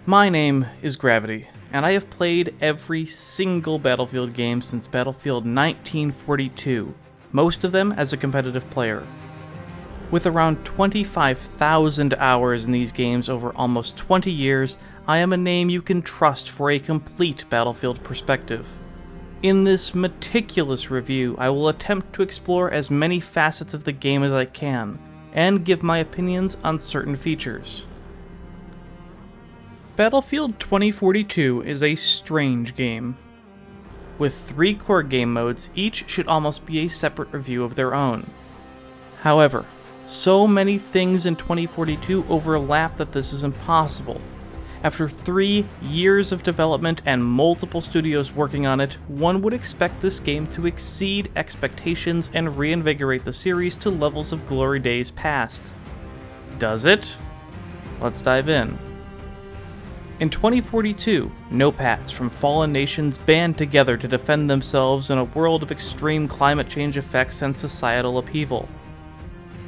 My name is Gravity, and I have played every single Battlefield game since Battlefield 1942, most of them as a competitive player. With around 25,000 hours in these games over almost 20 years, I am a name you can trust for a complete Battlefield perspective. In this meticulous review, I will attempt to explore as many facets of the game as I can, and give my opinions on certain features. Battlefield 2042 is a strange game. With 3 core game modes, each should almost be a separate review of their own. However, so many things in 2042 overlap that this is impossible. After 3 years of development and multiple studios working on it, one would expect this game to exceed expectations and reinvigorate the series to levels of glory days past. Does it? Let's dive in. In 2042, NOPATs from fallen nations band together to defend themselves in a world of extreme climate change effects and societal upheaval.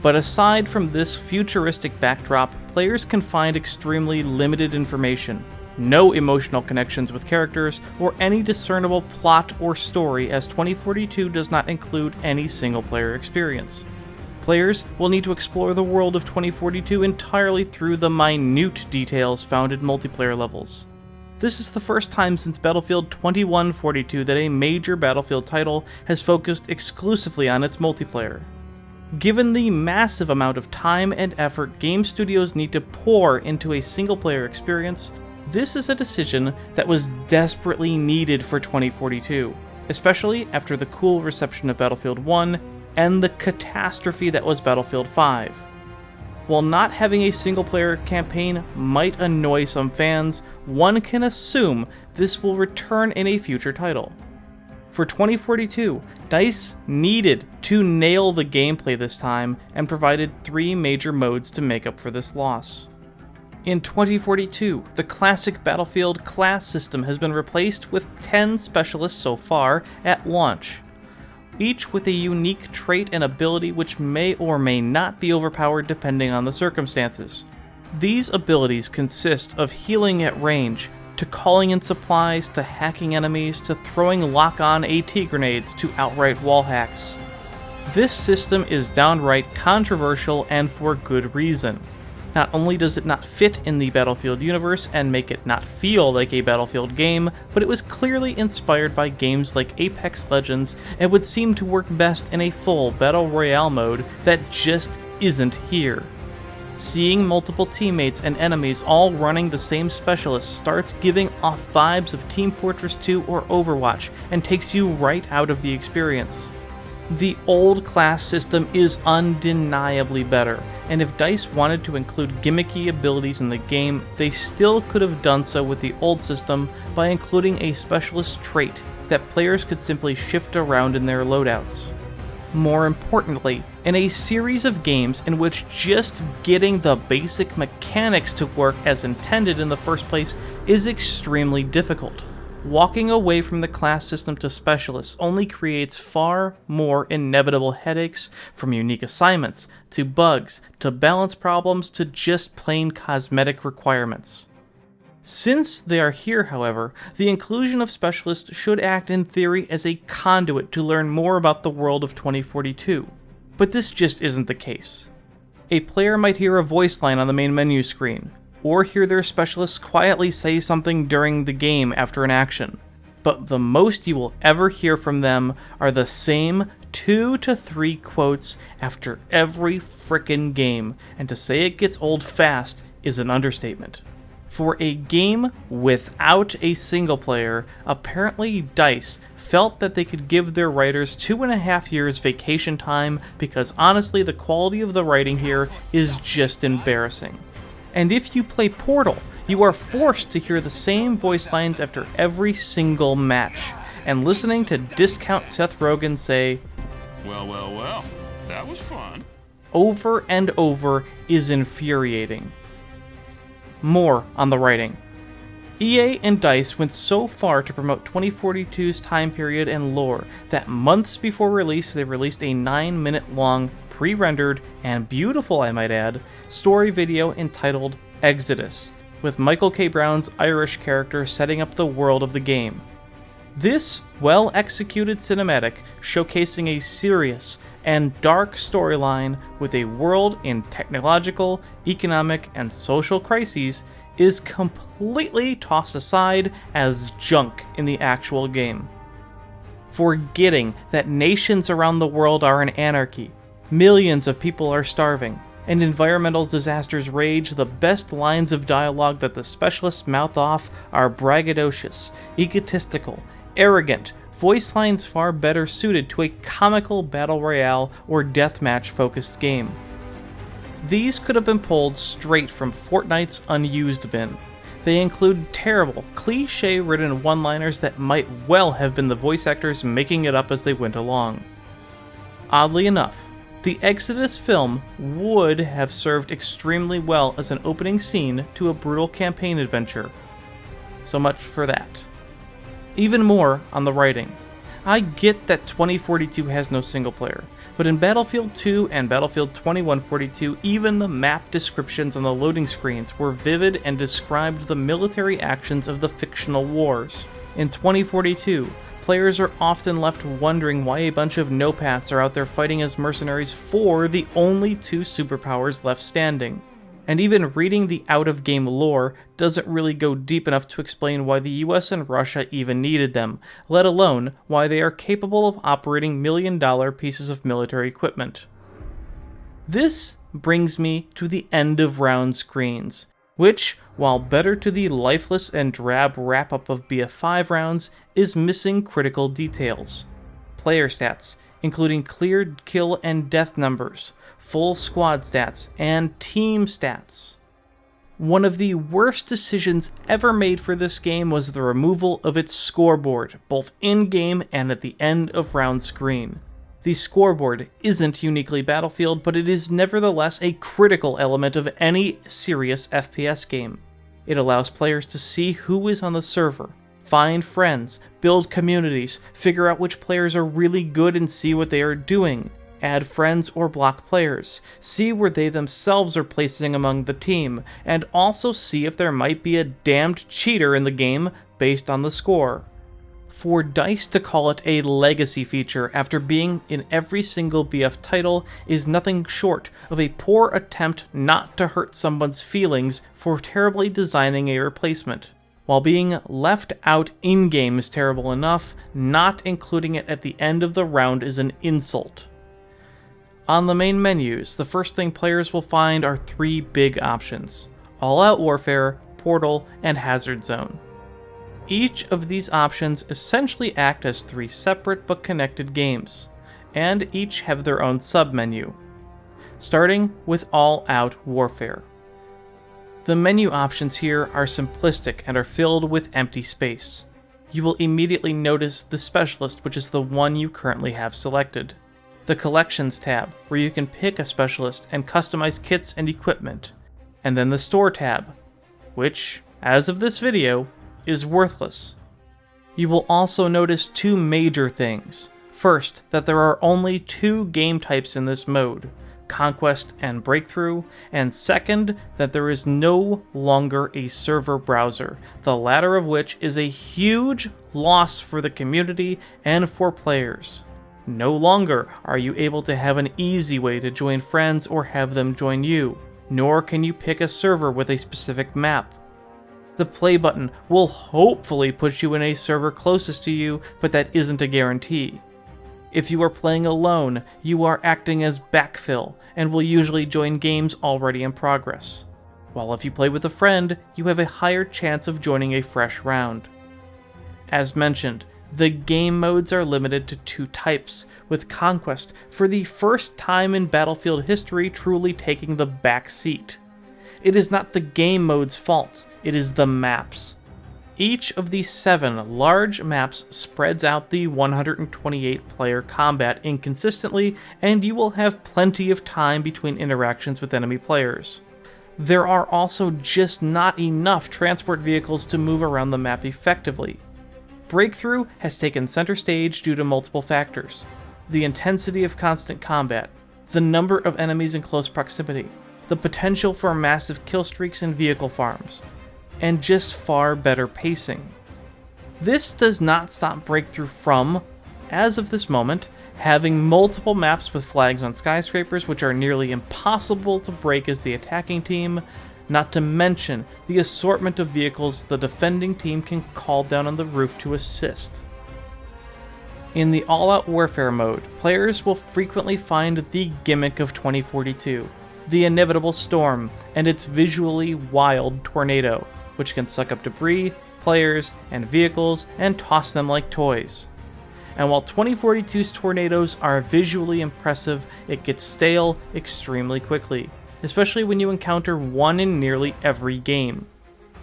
But aside from this futuristic backdrop, players can find extremely limited information, no emotional connections with characters, or any discernible plot or story, as 2042 does not include any single-player experience. Players will need to explore the world of 2042 entirely through the minute details found in multiplayer levels. This is the first time since Battlefield 2142 that a major Battlefield title has focused exclusively on its multiplayer. Given the massive amount of time and effort game studios need to pour into a single-player experience, this is a decision that was desperately needed for 2042, especially after the cool reception of Battlefield 1 and the catastrophe that was Battlefield 5. While not having a single-player campaign might annoy some fans, one can assume this will return in a future title. For 2042, DICE needed to nail the gameplay this time and provided 3 major modes to make up for this loss. In 2042, the classic Battlefield class system has been replaced with 10 specialists so far at launch, each with a unique trait and ability which may or may not be overpowered depending on the circumstances. These abilities consist of healing at range, to calling in supplies, to hacking enemies, to throwing lock-on AT grenades, to outright wall hacks. This system is downright controversial and for good reason. Not only does it not fit in the Battlefield universe and make it not feel like a Battlefield game, but it was clearly inspired by games like Apex Legends and would seem to work best in a full Battle Royale mode that just isn't here. Seeing multiple teammates and enemies all running the same specialist starts giving off vibes of Team Fortress 2 or Overwatch and takes you right out of the experience. The old class system is undeniably better, and if DICE wanted to include gimmicky abilities in the game, they still could have done so with the old system by including a specialist trait that players could simply shift around in their loadouts. More importantly, in a series of games in which just getting the basic mechanics to work as intended in the first place is extremely difficult, walking away from the class system to specialists only creates far more inevitable headaches, from unique assignments, to bugs, to balance problems, to just plain cosmetic requirements. Since they are here, however, the inclusion of specialists should act in theory as a conduit to learn more about the world of 2042. But this just isn't the case. A player might hear a voice line on the main menu screen, or hear their specialists quietly say something during the game after an action. But the most you will ever hear from them are the same 2 to 3 quotes after every frickin' game, and to say it gets old fast is an understatement. For a game without a single player, apparently DICE felt that they could give their writers 2.5 years vacation time, because honestly the quality of the writing here is just embarrassing. And if you play Portal, you are forced to hear the same voice lines after every single match, and listening to discount Seth Rogen say, Well, that was fun," over and over is infuriating. More on the writing. EA and DICE went so far to promote 2042's time period and lore that months before release they released a 9-minute long, pre-rendered, and beautiful I might add, story video entitled Exodus, with Michael K. Brown's Irish character setting up the world of the game. This well-executed cinematic, showcasing a serious and dark storyline with a world in technological, economic, and social crises, is completely tossed aside as junk in the actual game. Forgetting that nations around the world are in anarchy, millions of people are starving, and environmental disasters rage, the best lines of dialogue that the specialists mouth off are braggadocious, egotistical, arrogant, voice lines far better suited to a comical battle royale or deathmatch focused game. These could have been pulled straight from Fortnite's unused bin. They include terrible, cliche-ridden one-liners that might well have been the voice actors making it up as they went along. Oddly enough, the Exodus film would have served extremely well as an opening scene to a brutal campaign adventure. So much for that. Even more on the writing. I get that 2042 has no single player, but in Battlefield 2 and Battlefield 2142, even the map descriptions on the loading screens were vivid and described the military actions of the fictional wars. In 2042, players are often left wondering why a bunch of no-pats are out there fighting as mercenaries for the only two superpowers left standing. And even reading the out-of-game lore doesn't really go deep enough to explain why the US and Russia even needed them, let alone why they are capable of operating million-dollar pieces of military equipment. This brings me to the end-of-round screens, which, while better to the lifeless and drab wrap-up of BF5 rounds, is missing critical details. Player stats, including cleared kill and death numbers, full squad stats, and team stats. One of the worst decisions ever made for this game was the removal of its scoreboard, both in-game and at the end of round screen. The scoreboard isn't uniquely Battlefield, but it is nevertheless a critical element of any serious FPS game. It allows players to see who is on the server, find friends, build communities, figure out which players are really good and see what they are doing, add friends or block players, see where they themselves are placing among the team, and also see if there might be a damned cheater in the game based on the score. For DICE to call it a legacy feature after being in every single BF title is nothing short of a poor attempt not to hurt someone's feelings for terribly designing a replacement. While being left out in-game is terrible enough, not including it at the end of the round is an insult. On the main menus, the first thing players will find are three big options: All-Out Warfare, Portal, and Hazard Zone. Each of these options essentially act as three separate but connected games, and each have their own sub-menu. Starting with All-Out Warfare. The menu options here are simplistic and are filled with empty space. You will immediately notice the Specialist, which is the one you currently have selected. The Collections tab, where you can pick a Specialist and customize kits and equipment. And then the Store tab, which, as of this video, is worthless. You will also notice two major things. First, that there are only two game types in this mode: Conquest and Breakthrough, and second, that there is no longer a server browser, the latter of which is a huge loss for the community and for players. No longer are you able to have an easy way to join friends or have them join you, nor can you pick a server with a specific map. The play button will hopefully put you in a server closest to you, but that isn't a guarantee. If you are playing alone, you are acting as backfill, and will usually join games already in progress. While if you play with a friend, you have a higher chance of joining a fresh round. As mentioned, the game modes are limited to two types, with Conquest for the first time in Battlefield history truly taking the back seat. It is not the game mode's fault, it is the map's. Each of these 7 large maps spreads out the 128 player combat inconsistently, and you will have plenty of time between interactions with enemy players. There are also just not enough transport vehicles to move around the map effectively. Breakthrough has taken center stage due to multiple factors: the intensity of constant combat, the number of enemies in close proximity, the potential for massive kill streaks and vehicle farms. and just far better pacing. This does not stop Breakthrough from, as of this moment, having multiple maps with flags on skyscrapers which are nearly impossible to break as the attacking team, not to mention the assortment of vehicles the defending team can call down on the roof to assist. In the all-out warfare mode, players will frequently find the gimmick of 2042, the inevitable storm, and its visually wild tornado, which can suck up debris, players, and vehicles and toss them like toys. And while 2042's tornadoes are visually impressive, it gets stale extremely quickly, especially when you encounter one in nearly every game.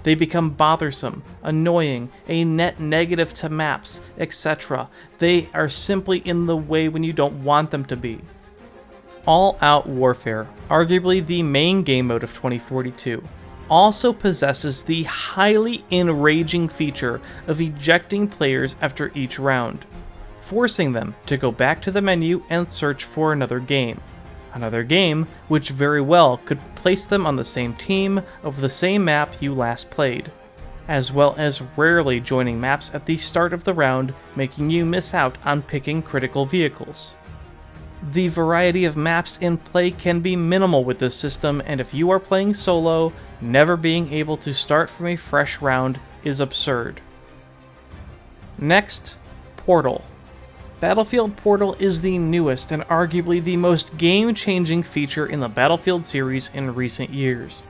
They become bothersome, annoying, a net negative to maps, etc. They are simply in the way when you don't want them to be. All-Out Warfare, arguably the main game mode of 2042, also possesses the highly enraging feature of ejecting players after each round, forcing them to go back to the menu and search for another game. Another game which very well could place them on the same team of the same map you last played, as well as rarely joining maps at the start of the round, making you miss out on picking critical vehicles. The variety of maps in play can be minimal with this system, and if you are playing solo, never being able to start from a fresh round is absurd. Next, Portal. Battlefield Portal is the newest and arguably the most game-changing feature in the Battlefield series in recent years.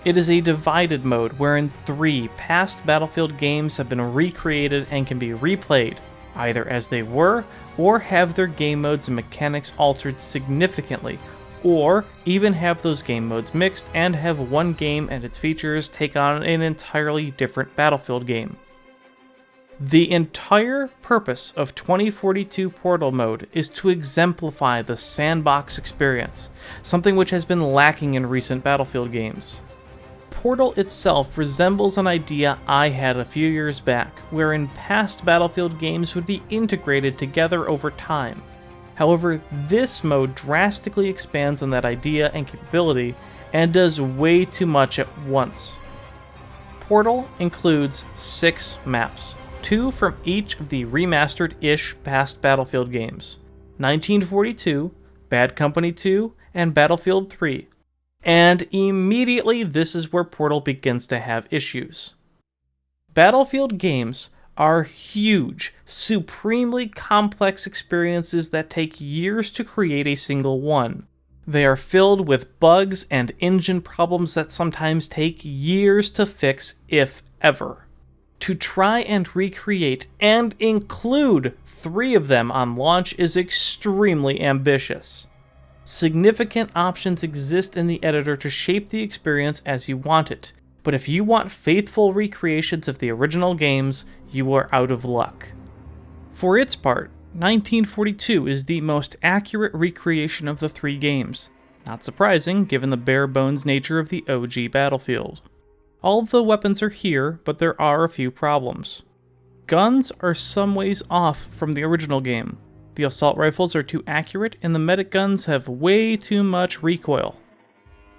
It is a divided mode wherein 3 past Battlefield games have been recreated and can be replayed, either as they were, or have their game modes and mechanics altered significantly, or even have those game modes mixed and have one game and its features take on an entirely different Battlefield game. The entire purpose of 2042 Portal mode is to exemplify the sandbox experience, something which has been lacking in recent Battlefield games. Portal itself resembles an idea I had a few years back, wherein past Battlefield games would be integrated together over time. However, this mode drastically expands on that idea and capability, and does way too much at once. Portal includes 6 maps, 2 from each of the remastered-ish past Battlefield games, 1942, Bad Company 2, and Battlefield 3. And immediately this is where Portal begins to have issues. Battlefield games are huge, supremely complex experiences that take years to create a single one. They are filled with bugs and engine problems that sometimes take years to fix, if ever. To try and recreate and include 3 of them on launch is extremely ambitious. Significant options exist in the editor to shape the experience as you want it, but if you want faithful recreations of the original games, you are out of luck. For its part, 1942 is the most accurate recreation of the 3 games. Not surprising, given the bare-bones nature of the OG Battlefield. All of the weapons are here, but there are a few problems. Guns are some ways off from the original game. The assault rifles are too accurate, and the medic guns have way too much recoil.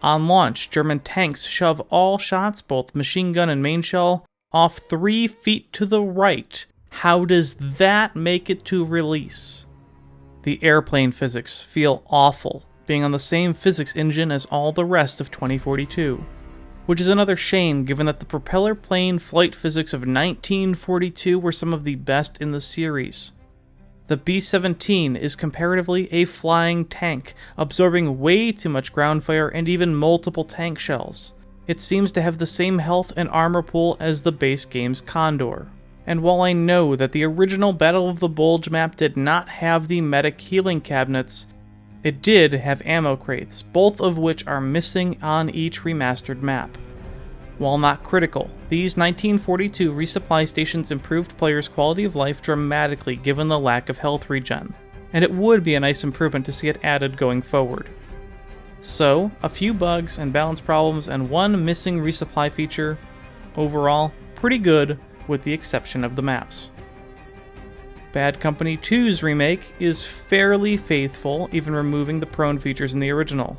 On launch, German tanks shove all shots, both machine gun and main shell, off 3 feet to the right. How does that make it to release? The airplane physics feel awful, being on the same physics engine as all the rest of 2042. Which is another shame given that the propeller plane flight physics of 1942 were some of the best in the series. The B-17 is comparatively a flying tank, absorbing way too much ground fire and even multiple tank shells. It seems to have the same health and armor pool as the base game's Condor. And while I know that the original Battle of the Bulge map did not have the medic healing cabinets, it did have ammo crates, both of which are missing on each remastered map. While not critical, these 1942 resupply stations improved players' quality of life dramatically given the lack of health regen, and it would be a nice improvement to see it added going forward. So, a few bugs and balance problems and one missing resupply feature. Overall, pretty good with the exception of the maps. Bad Company 2's remake is fairly faithful, even removing the prone features in the original.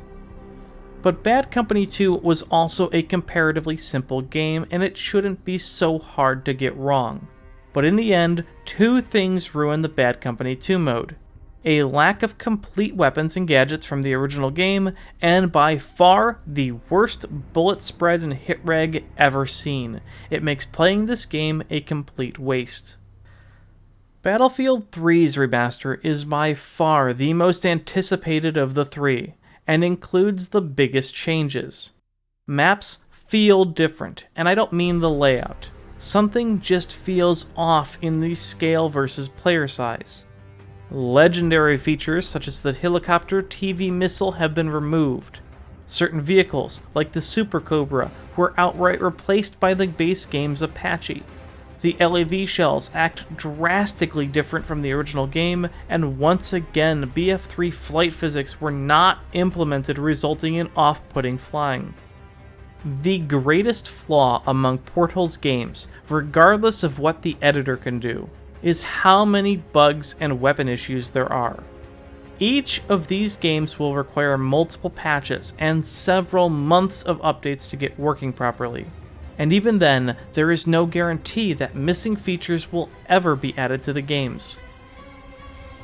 But Bad Company 2 was also a comparatively simple game, and it shouldn't be so hard to get wrong. But in the end, two things ruined the Bad Company 2 mode. A lack of complete weapons and gadgets from the original game, and by far the worst bullet spread and hit reg ever seen. It makes playing this game a complete waste. Battlefield 3's remaster is by far the most anticipated of the three, and includes the biggest changes. Maps feel different, and I don't mean the layout. Something just feels off in the scale versus player size. Legendary features such as the helicopter TV missile have been removed. Certain vehicles, like the Super Cobra, were outright replaced by the base game's Apache. The LAV shells act drastically different from the original game, and once again, BF3 flight physics were not implemented, resulting in off-putting flying. The greatest flaw among Portal's games, regardless of what the editor can do, is how many bugs and weapon issues there are. Each of these games will require multiple patches and several months of updates to get working properly. And even then, there is no guarantee that missing features will ever be added to the games.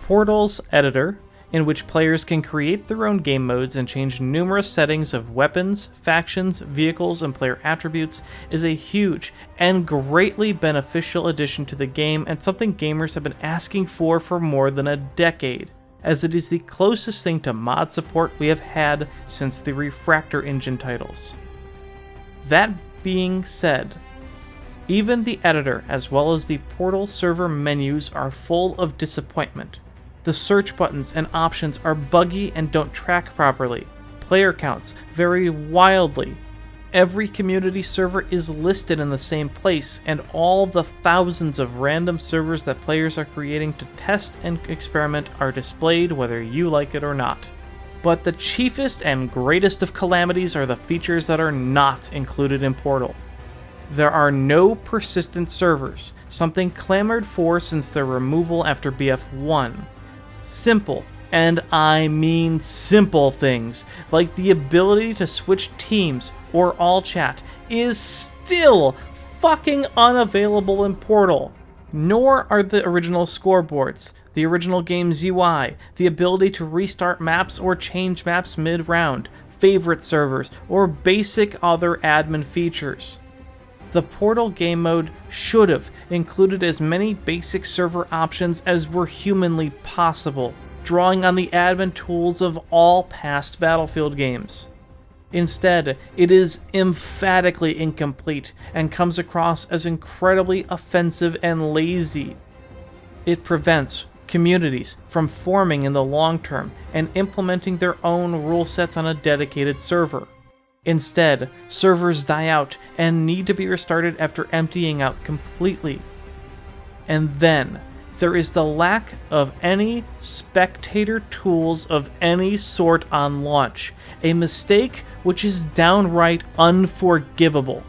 Portal's editor, in which players can create their own game modes and change numerous settings of weapons, factions, vehicles, and player attributes, is a huge and greatly beneficial addition to the game, and something gamers have been asking for more than a decade, as it is the closest thing to mod support we have had since the Refractor Engine titles. That being said, even the editor as well as the Portal server menus are full of disappointment. The search buttons and options are buggy and don't track properly. Player counts vary wildly. Every community server is listed in the same place, and all the thousands of random servers that players are creating to test and experiment are displayed whether you like it or not. But the chiefest and greatest of calamities are the features that are not included in Portal. There are no persistent servers, something clamored for since their removal after BF1. Simple, and I mean simple things, like the ability to switch teams or all chat, is still fucking unavailable in Portal. Nor are the original scoreboards, the original game's UI, the ability to restart maps or change maps mid-round, favorite servers, or basic other admin features. The Portal game mode should have included as many basic server options as were humanly possible, drawing on the admin tools of all past Battlefield games. Instead, it is emphatically incomplete and comes across as incredibly offensive and lazy. It prevents communities from forming in the long term and implementing their own rule sets on a dedicated server. Instead, servers die out and need to be restarted after emptying out completely. And then, there is the lack of any spectator tools of any sort on launch, a mistake which is downright unforgivable.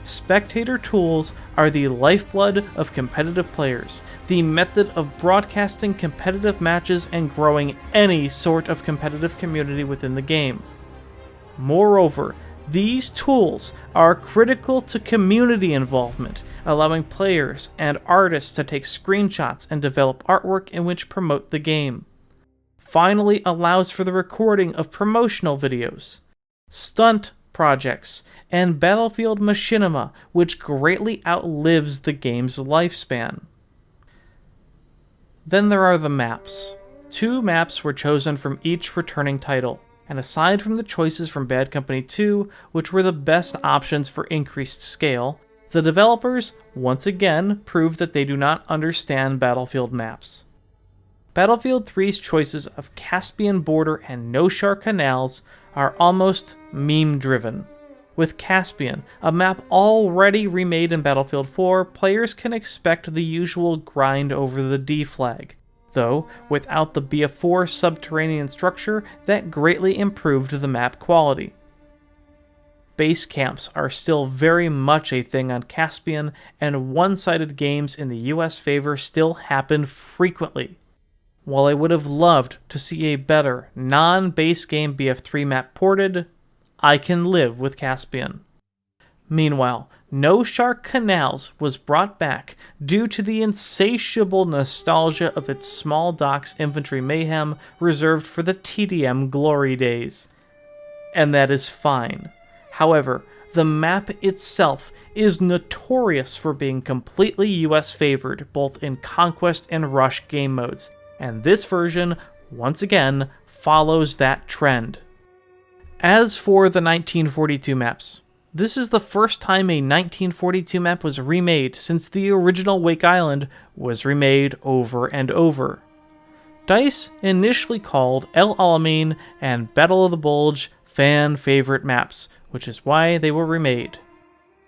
Spectator tools are the lifeblood of competitive players, the method of broadcasting competitive matches and growing any sort of competitive community within the game. Moreover, these tools are critical to community involvement, allowing players and artists to take screenshots and develop artwork in which promote the game. Finally, allows for the recording of promotional videos, stunt projects, and Battlefield Machinima, which greatly outlives the game's lifespan. Then there are the maps. 2 maps were chosen from each returning title, and aside from the choices from Bad Company 2, which were the best options for increased scale, the developers once again proved that they do not understand Battlefield maps. Battlefield 3's choices of Caspian Border and No-Shar Canals are almost meme-driven. With Caspian, a map already remade in Battlefield 4, players can expect the usual grind over the D flag, though without the BF4 subterranean structure that greatly improved the map quality. Base camps are still very much a thing on Caspian, and one-sided games in the US favor still happen frequently. While I would have loved to see a better, non-base game BF3 map ported, I can live with Caspian. Meanwhile, No Shark Canals was brought back due to the insatiable nostalgia of its small docks infantry mayhem reserved for the TDM glory days. And that is fine. However, the map itself is notorious for being completely US favored both in Conquest and Rush game modes, and this version, once again, follows that trend. As for the 1942 maps, this is the first time a 1942 map was remade since the original Wake Island was remade over and over. DICE initially called El Alamein and Battle of the Bulge fan favorite maps, which is why they were remade.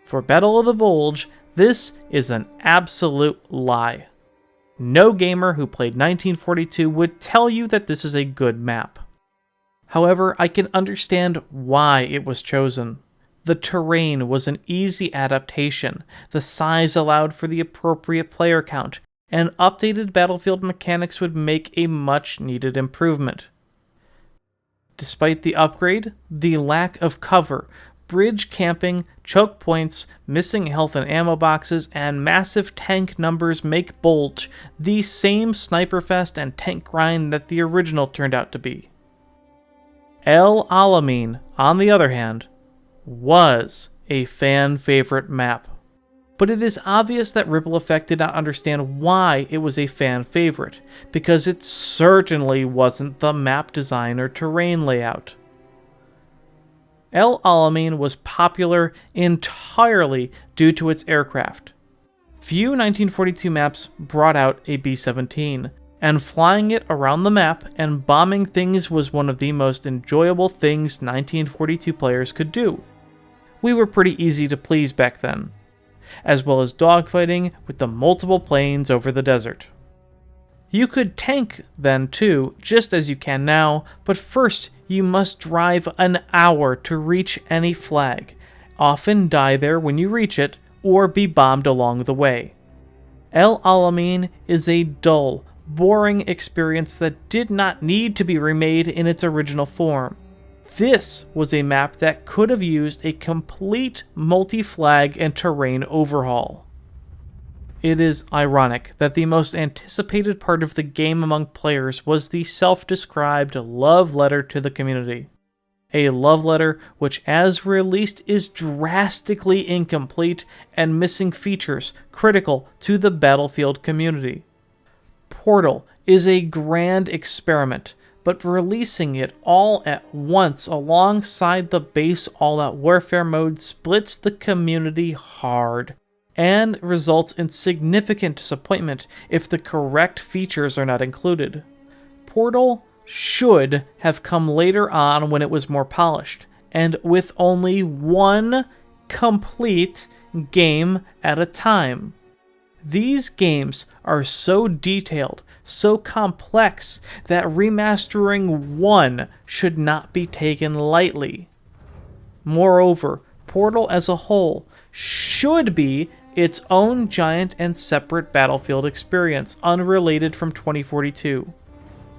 For Battle of the Bulge, this is an absolute lie. No gamer who played 1942 would tell you that this is a good map. However, I can understand why it was chosen. The terrain was an easy adaptation, the size allowed for the appropriate player count, and updated battlefield mechanics would make a much-needed improvement. Despite the upgrade, the lack of cover, bridge camping, choke points, missing health and ammo boxes, and massive tank numbers make Bulge the same sniper fest and tank grind that the original turned out to be. El Alamein, on the other hand, was a fan favorite map. But it is obvious that Ripple Effect did not understand why it was a fan favorite, because it certainly wasn't the map design or terrain layout. El Alamein was popular entirely due to its aircraft. Few 1942 maps brought out a B-17, and flying it around the map and bombing things was one of the most enjoyable things 1942 players could do. We were pretty easy to please back then, as well as dogfighting with the multiple planes over the desert. You could tank then too, just as you can now, but first you must drive an hour to reach any flag, often die there when you reach it, or be bombed along the way. El Alamein is a dull, boring experience that did not need to be remade in its original form. This was a map that could have used a complete multi-flag and terrain overhaul. It is ironic that the most anticipated part of the game among players was the self-described love letter to the community. A love letter which, as released, is drastically incomplete and missing features critical to the Battlefield community. Portal is a grand experiment, but releasing it all at once alongside the base all-out warfare mode splits the community hard, and results in significant disappointment if the correct features are not included. Portal should have come later on when it was more polished, and with only one complete game at a time. These games are so detailed, so complex, that remastering one should not be taken lightly. Moreover, Portal as a whole should be its own giant and separate Battlefield experience, unrelated from 2042.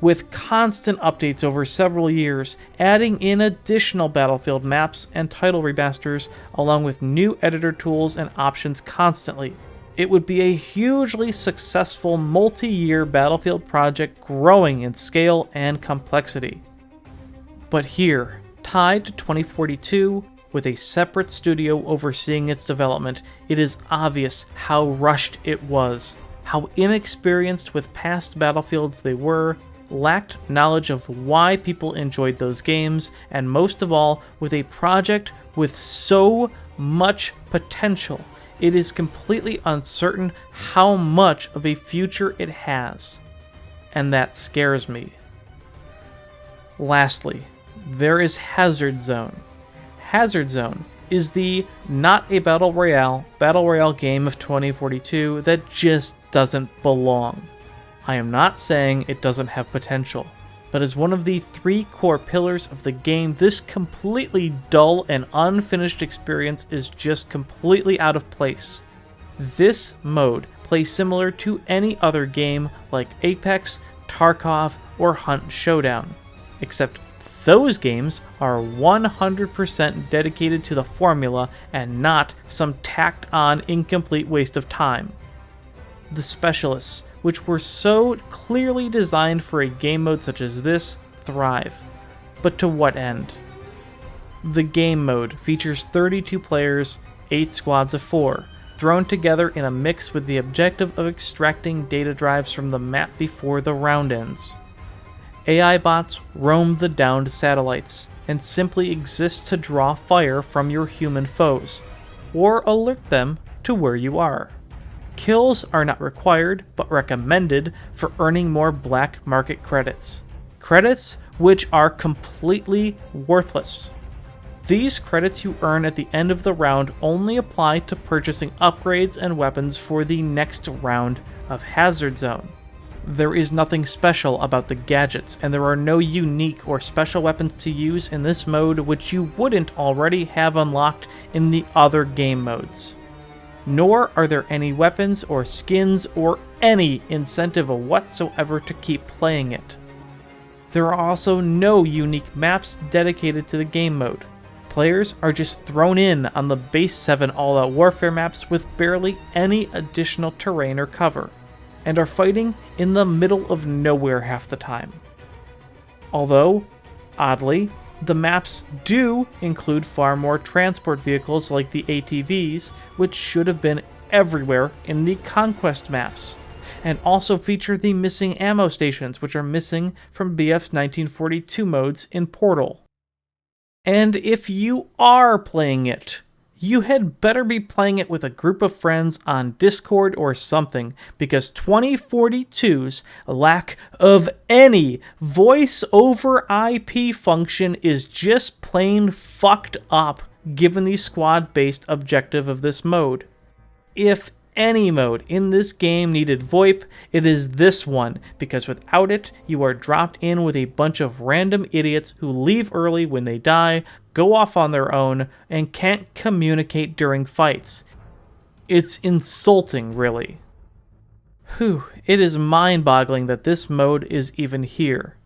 With constant updates over several years, adding in additional Battlefield maps and title remasters, along with new editor tools and options constantly. It would be a hugely successful multi-year Battlefield project growing in scale and complexity. But here, tied to 2042, with a separate studio overseeing its development, it is obvious how rushed it was, how inexperienced with past Battlefields they were, lacked knowledge of why people enjoyed those games, and most of all, with a project with so much potential, it is completely uncertain how much of a future it has. And that scares me. Lastly, there is Hazard Zone. Hazard Zone is the not a battle royale game of 2042 that just doesn't belong. I am not saying it doesn't have potential, but as one of the 3 core pillars of the game, this completely dull and unfinished experience is just completely out of place. This mode plays similar to any other game like Apex, Tarkov, or Hunt Showdown, except Those games are 100% dedicated to the formula and not some tacked on incomplete waste of time. The specialists, which were so clearly designed for a game mode such as this, thrive. But to what end? The game mode features 32 players, 8 squads of 4, thrown together in a mix with the objective of extracting data drives from the map before the round ends. AI bots roam the downed satellites and simply exist to draw fire from your human foes, or alert them to where you are. Kills are not required, but recommended for earning more black market credits. Credits which are completely worthless. These credits you earn at the end of the round only apply to purchasing upgrades and weapons for the next round of Hazard Zone. There is nothing special about the gadgets, and there are no unique or special weapons to use in this mode which you wouldn't already have unlocked in the other game modes. Nor are there any weapons or skins or any incentive whatsoever to keep playing it. There are also no unique maps dedicated to the game mode. Players are just thrown in on the base 7 all-out warfare maps with barely any additional terrain or cover, and are fighting in the middle of nowhere half the time. Although, oddly, the maps do include far more transport vehicles like the ATVs, which should have been everywhere in the Conquest maps, and also feature the missing ammo stations, which are missing from BF's 1942 modes in Portal. And if you are playing it, you had better be playing it with a group of friends on Discord or something, because 2042's lack of any voice over IP function is just plain fucked up given the squad-based objective of this mode. If any mode in this game needed VoIP, it is this one, because without it, you are dropped in with a bunch of random idiots who leave early when they die, go off on their own, and can't communicate during fights. It's insulting, really. It is mind-boggling that this mode is even here.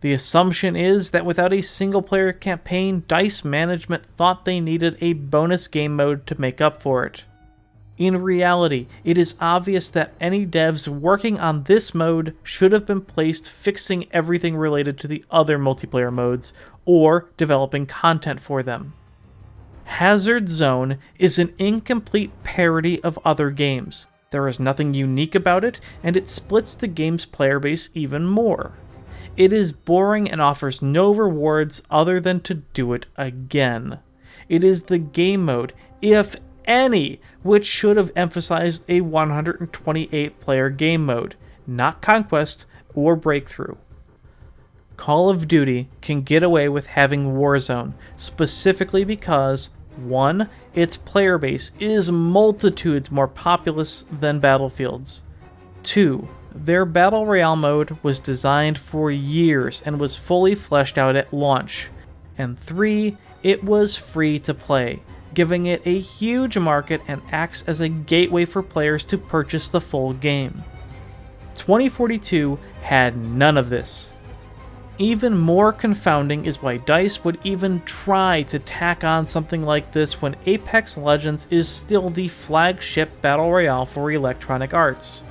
The assumption is that without a single-player campaign, DICE management thought they needed a bonus game mode to make up for it. In reality, it is obvious that any devs working on this mode should have been placed fixing everything related to the other multiplayer modes, or developing content for them. Hazard Zone is an incomplete parody of other games. There is nothing unique about it, and it splits the game's player base even more. It is boring and offers no rewards other than to do it again. It is the game mode, if any, which should have emphasized a 128-player game mode, not Conquest or Breakthrough. Call of Duty can get away with having Warzone, specifically because 1. Its player base is multitudes more populous than Battlefield's. 2. Their Battle Royale mode was designed for years and was fully fleshed out at launch. And 3. It was free to play, giving it a huge market and acts as a gateway for players to purchase the full game. 2042 had none of this. Even more confounding is why DICE would even try to tack on something like this when Apex Legends is still the flagship battle royale for Electronic Arts.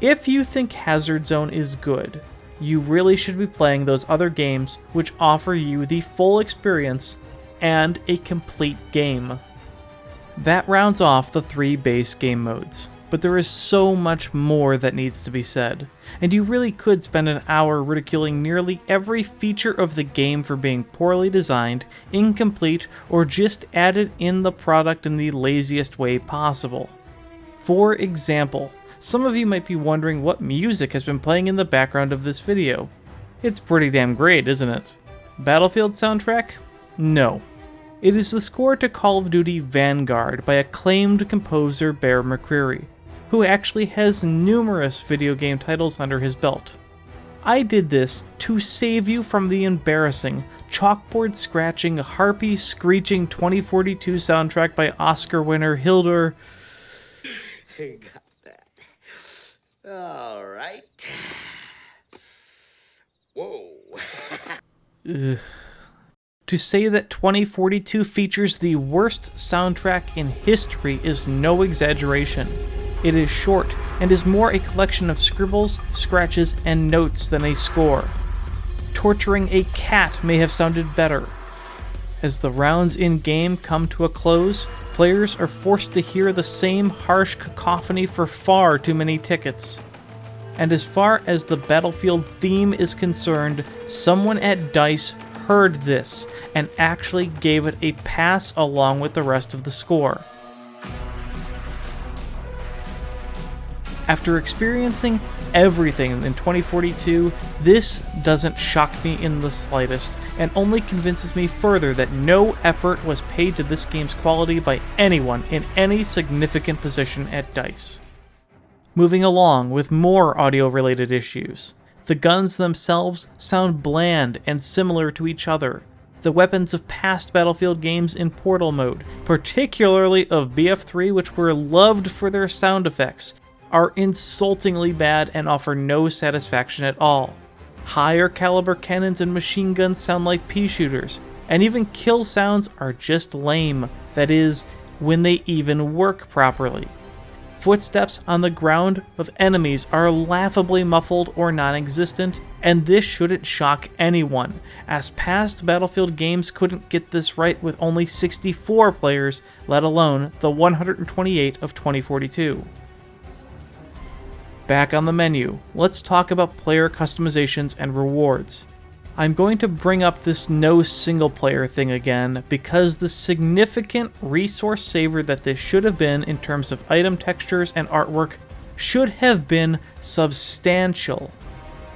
If you think Hazard Zone is good, you really should be playing those other games which offer you the full experience and a complete game. That rounds off the 3 base game modes, but there is so much more that needs to be said, and you really could spend an hour ridiculing nearly every feature of the game for being poorly designed, incomplete, or just added in the product in the laziest way possible. For example, some of you might be wondering what music has been playing in the background of this video. It's pretty damn great, isn't it? Battlefield soundtrack? No. It is the score to Call of Duty Vanguard by acclaimed composer Bear McCreary, who actually has numerous video game titles under his belt. I did this to save you from the embarrassing, chalkboard-scratching, harpy-screeching 2042 soundtrack by Oscar winner Hildur. Got that. All right. Whoa. Ugh. To say that 2042 features the worst soundtrack in history is no exaggeration. It is short and is more a collection of scribbles, scratches, and notes than a score. Torturing a cat may have sounded better. As the rounds in-game come to a close, players are forced to hear the same harsh cacophony for far too many tickets. And as far as the Battlefield theme is concerned, someone at DICE heard this and actually gave it a pass along with the rest of the score. After experiencing everything in 2042, this doesn't shock me in the slightest, and only convinces me further that no effort was paid to this game's quality by anyone in any significant position at DICE. Moving along with more audio-related issues. The guns themselves sound bland and similar to each other. The weapons of past Battlefield games in Portal mode, particularly of BF3, which were loved for their sound effects, are insultingly bad and offer no satisfaction at all. Higher caliber cannons and machine guns sound like pea shooters, and even kill sounds are just lame, that is, when they even work properly. Footsteps on the ground of enemies are laughably muffled or non-existent, and this shouldn't shock anyone, as past Battlefield games couldn't get this right with only 64 players, let alone the 128 of 2042. Back on the menu, let's talk about player customizations and rewards. I'm going to bring up this no single player thing again because the significant resource saver that this should have been in terms of item textures and artwork should have been substantial.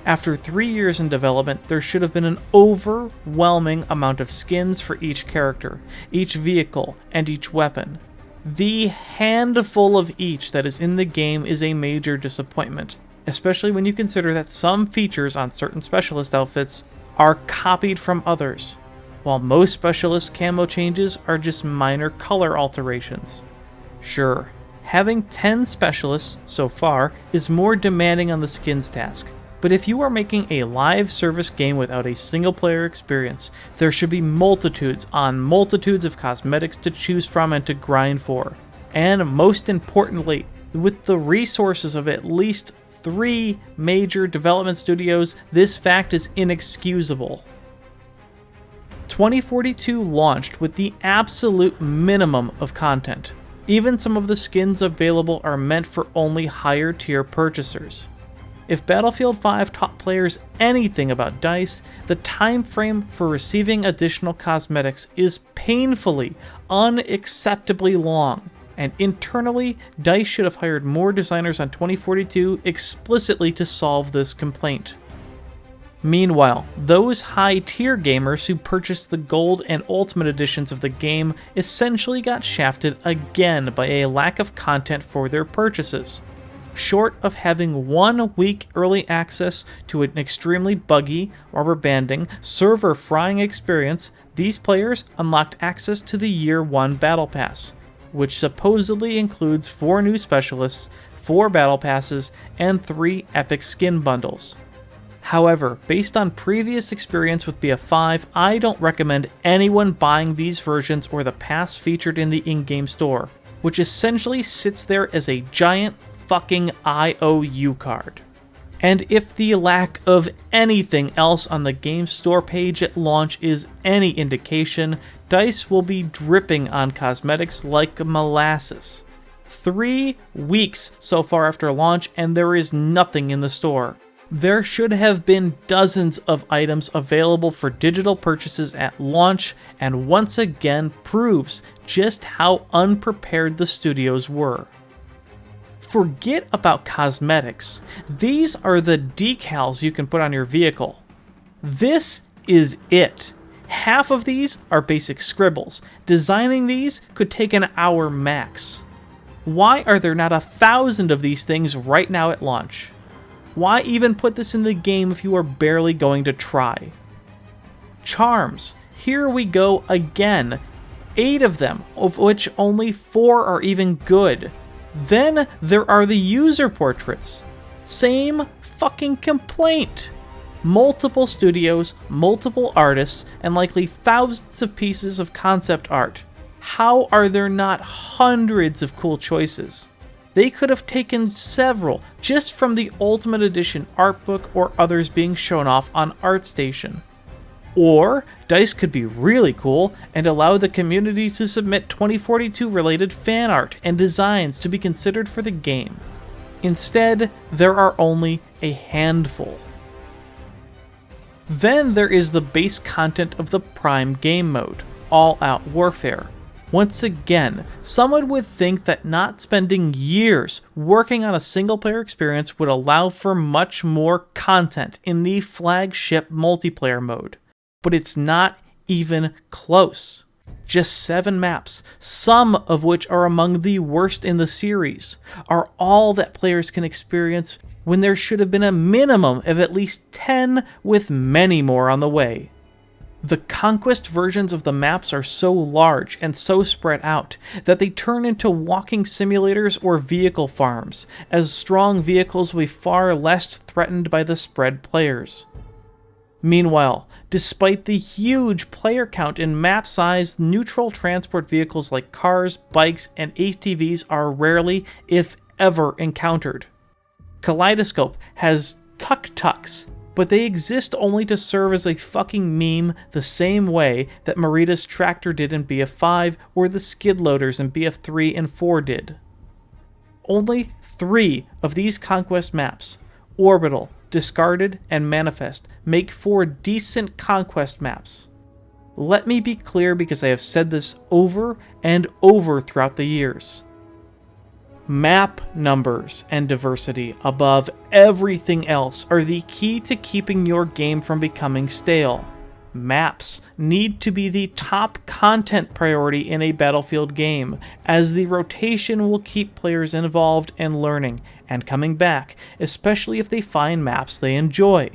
After 3 years in development, there should have been an overwhelming amount of skins for each character, each vehicle, and each weapon. The handful of each that is in the game is a major disappointment, especially when you consider that some features on certain specialist outfits are copied from others, while most specialist camo changes are just minor color alterations. Sure, having 10 specialists so far is more demanding on the skins task, but if you are making a live service game without a single player experience, there should be multitudes on multitudes of cosmetics to choose from and to grind for. And most importantly, with the resources of at least 3 major development studios, this fact is inexcusable. 2042 launched with the absolute minimum of content. Even some of the skins available are meant for only higher tier purchasers. If Battlefield 5 taught players anything about DICE, the time frame for receiving additional cosmetics is painfully, unacceptably long, and internally, DICE should have hired more designers on 2042 explicitly to solve this complaint. Meanwhile, those high-tier gamers who purchased the Gold and Ultimate editions of the game essentially got shafted again by a lack of content for their purchases. Short of having 1 week early access to an extremely buggy, rubber banding, server frying experience, these players unlocked access to the Year 1 Battle Pass, which supposedly includes 4 new specialists, 4 battle passes, and 3 epic skin bundles. However, based on previous experience with BF5, I don't recommend anyone buying these versions or the pass featured in the in-game store, which essentially sits there as a giant fucking IOU card. And if the lack of anything else on the game store page at launch is any indication, DICE will be dripping on cosmetics like molasses. 3 weeks so far after launch and there is nothing in the store. There should have been dozens of items available for digital purchases at launch, and once again proves just how unprepared the studios were. Forget about cosmetics. These are the decals you can put on your vehicle. This is it. Half of these are basic scribbles. Designing these could take an hour max. Why are there not 1,000 of these things right now at launch? Why even put this in the game if you are barely going to try? Charms. Here we go again. 8 of them, of which only 4 are even good. Then there are the user portraits. Same fucking complaint. multiple studios, multiple artists, and likely thousands of pieces of concept art. How are there not hundreds of cool choices? They could have taken several just from the Ultimate Edition art book or others being shown off on ArtStation. Or DICE could be really cool and allow the community to submit 2042 related fan art and designs to be considered for the game. Instead, there are only a handful. Then there is the base content of the Prime game mode, All Out Warfare. Once again, someone would think that not spending years working on a single-player experience would allow for much more content in the flagship multiplayer mode. But it's not even close. Just 7 maps, some of which are among the worst in the series, are all that players can experience when there should have been a minimum of at least 10 with many more on the way. The Conquest versions of the maps are so large and so spread out that they turn into walking simulators or vehicle farms, as strong vehicles will be far less threatened by the spread players. Meanwhile, despite the huge player count in map-sized neutral transport vehicles like cars, bikes, and ATVs are rarely, if ever, encountered. Kaleidoscope has tuk-tuks, but they exist only to serve as a fucking meme the same way that Marita's tractor did in BF5 or the skid loaders in BF3 and 4 did. Only 3 of these Conquest maps, Orbital, Discarded, and Manifest, make 4 decent Conquest maps. Let me be clear because I have said this over and over throughout the years. Map numbers and diversity above everything else are the key to keeping your game from becoming stale. Maps need to be the top content priority in a Battlefield game, as the rotation will keep players involved and learning, and coming back, especially if they find maps they enjoy.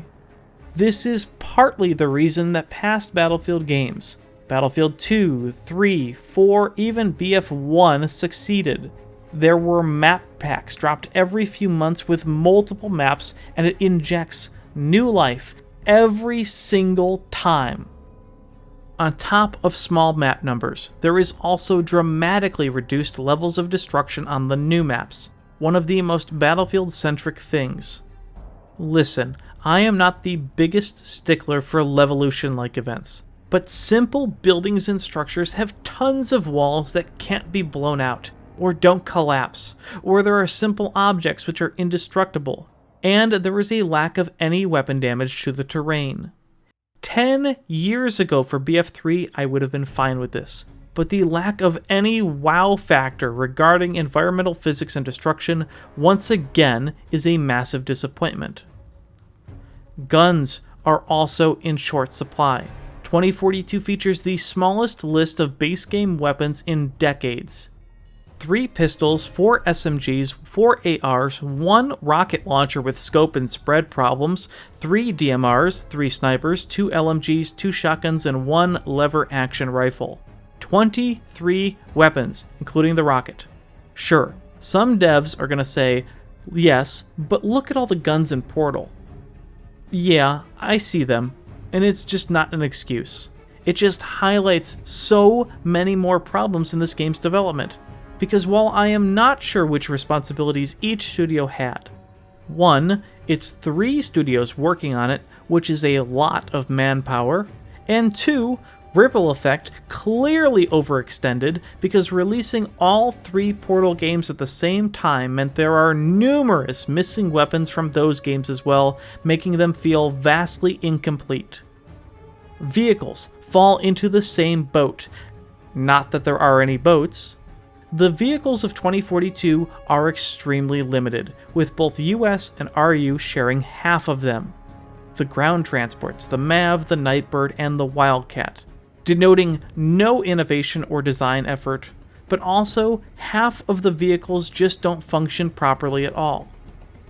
This is partly the reason that past Battlefield games, Battlefield 2, 3, 4, even BF1 succeeded. There were map packs dropped every few months with multiple maps, and it injects new life every single time. On top of small map numbers, there is also dramatically reduced levels of destruction on the new maps, one of the most Battlefield-centric things. Listen, I am not the biggest stickler for Levolution-like events, but simple buildings and structures have tons of walls that can't be blown out, or don't collapse, or there are simple objects which are indestructible, and there is a lack of any weapon damage to the terrain. 10 years ago for BF3 I would have been fine with this, but the lack of any wow factor regarding environmental physics and destruction once again is a massive disappointment. Guns are also in short supply. 2042 features the smallest list of base game weapons in decades. 3 pistols, 4 SMGs, 4 ARs, 1 rocket launcher with scope and spread problems, 3 DMRs, 3 snipers, 2 LMGs, 2 shotguns, and 1 lever action rifle. 23 weapons, including the rocket. Sure, some devs are gonna say, yes, but look at all the guns in Portal. Yeah, I see them, and it's just not an excuse. It just highlights so many more problems in this game's development. Because while I am not sure which responsibilities each studio had, 1, it's 3 studios working on it, which is a lot of manpower, and 2, Ripple Effect clearly overextended because releasing all 3 Portal games at the same time meant there are numerous missing weapons from those games as well, making them feel vastly incomplete. Vehicles fall into the same boat. Not that there are any boats. The vehicles of 2042 are extremely limited, with both US and RU sharing half of them. The ground transports, the MAV, the Nightbird, and the Wildcat, denoting no innovation or design effort, but also half of the vehicles just don't function properly at all.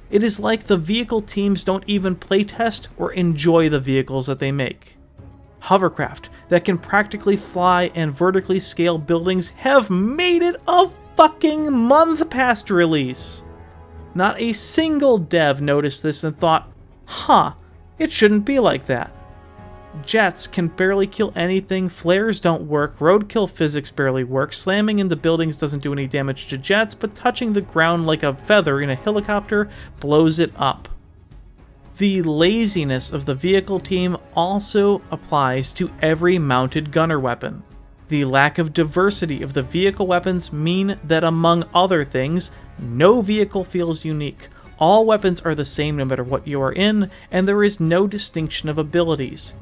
It is like the vehicle teams don't even playtest or enjoy the vehicles that they make. Hovercraft that can practically fly and vertically scale buildings have made it a fucking month past release. Not a single dev noticed this and thought, huh, It shouldn't be like that. Jets can barely kill anything, flares don't work, roadkill physics barely work, slamming into buildings doesn't do any damage to jets, but touching the ground like a feather in a helicopter blows it up. The laziness of the vehicle team also applies to every mounted gunner weapon. The lack of diversity of the vehicle weapons mean that, among other things, no vehicle feels unique. All weapons are the same no matter what you are in, and there is no distinction of abilities.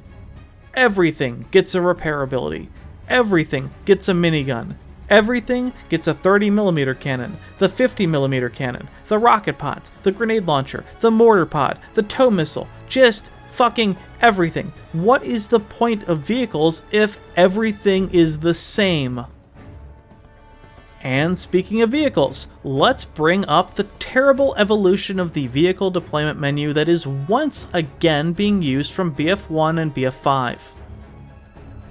Everything gets a repair ability. Everything gets a minigun. Everything gets a 30mm cannon, the 50mm cannon, the rocket pods, the grenade launcher, the mortar pod, the tow missile, just fucking everything. What is the point of vehicles if everything is the same? And speaking of vehicles, let's bring up the terrible evolution of the vehicle deployment menu that is once again being used from BF1 and BF5.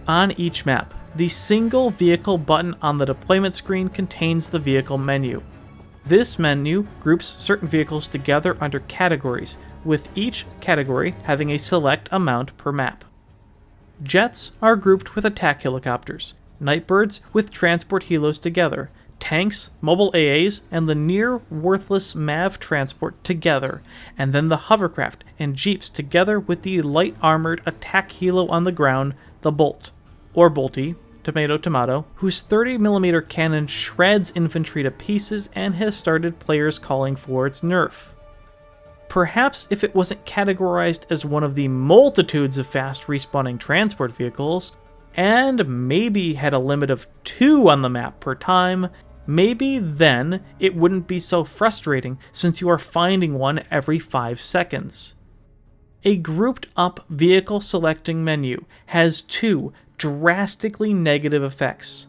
On each map, the single vehicle button on the deployment screen contains the vehicle menu. This menu groups certain vehicles together under categories, with each category having a select amount per map. Jets are grouped with attack helicopters, Nightbirds with transport helos together, tanks, mobile AAs, and the near-worthless MAV transport together, and then the hovercraft and jeeps together with the light-armored attack helo on the ground, the Bolt, or Bolty, tomato, whose 30mm cannon shreds infantry to pieces and has started players calling for its nerf. Perhaps if it wasn't categorized as one of the multitudes of fast respawning transport vehicles, and maybe had a limit of 2 on the map per time, maybe then it wouldn't be so frustrating since you are finding one every 5 seconds. A grouped up vehicle selecting menu has 2 drastically negative effects.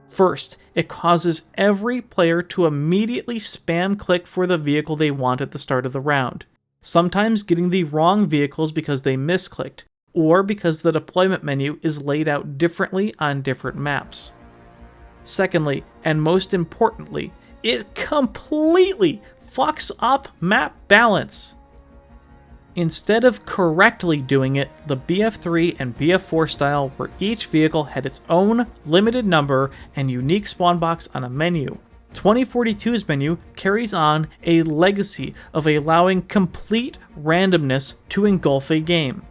First, it causes every player to immediately spam click for the vehicle they want at the start of the round, sometimes getting the wrong vehicles because they misclicked, or because the deployment menu is laid out differently on different maps. Secondly, and most importantly, it completely fucks up map balance. Instead of correctly doing it the BF3 and BF4 style, where each vehicle had its own limited number and unique spawn box on a menu, 2042's menu carries on a legacy of allowing complete randomness to engulf a game.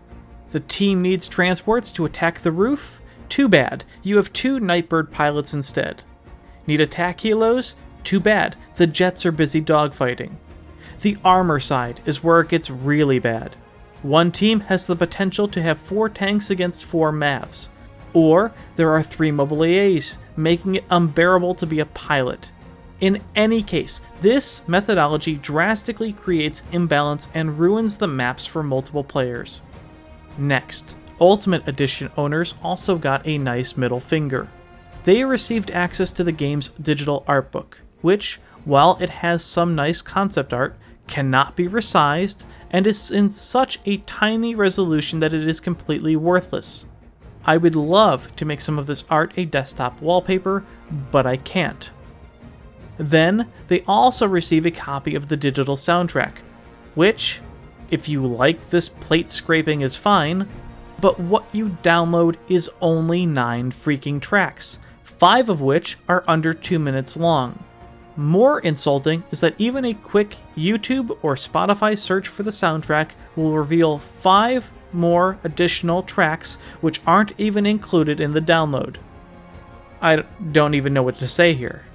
The team needs transports to attack the roof? Too bad, you have 2 Nightbird pilots instead. Need attack helos? Too bad, the jets are busy dogfighting. The armor side is where it gets really bad. One team has the potential to have 4 tanks against 4 MAVs. Or there are 3 mobile AAs, making it unbearable to be a pilot. In any case, this methodology drastically creates imbalance and ruins the maps for multiple players. Next, Ultimate Edition owners also got a nice middle finger. They received access to the game's digital art book, which, while it has some nice concept art, cannot be resized and is in such a tiny resolution that it is completely worthless. I would love to make some of this art a desktop wallpaper, but I can't. Then, they also receive a copy of the digital soundtrack, which, if you like this plate scraping, is fine, but what you download is only 9 freaking tracks, 5 of which are under 2 minutes long. More insulting is that even a quick YouTube or Spotify search for the soundtrack will reveal 5 more additional tracks which aren't even included in the download. I don't even know what to say here.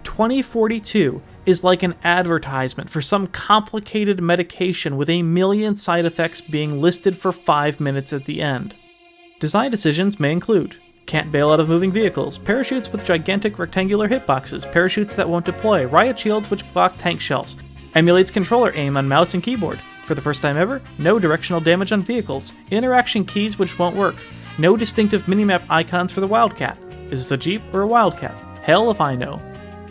2042 is like an advertisement for some complicated medication with a million side effects being listed for 5 minutes at the end. Design decisions may include: can't bail out of moving vehicles, parachutes with gigantic rectangular hitboxes, parachutes that won't deploy, riot shields which block tank shells, emulates controller aim on mouse and keyboard. For the first time ever, no directional damage on vehicles, interaction keys which won't work, no distinctive minimap icons for the Wildcat. Is this a Jeep or a Wildcat? Hell if I know.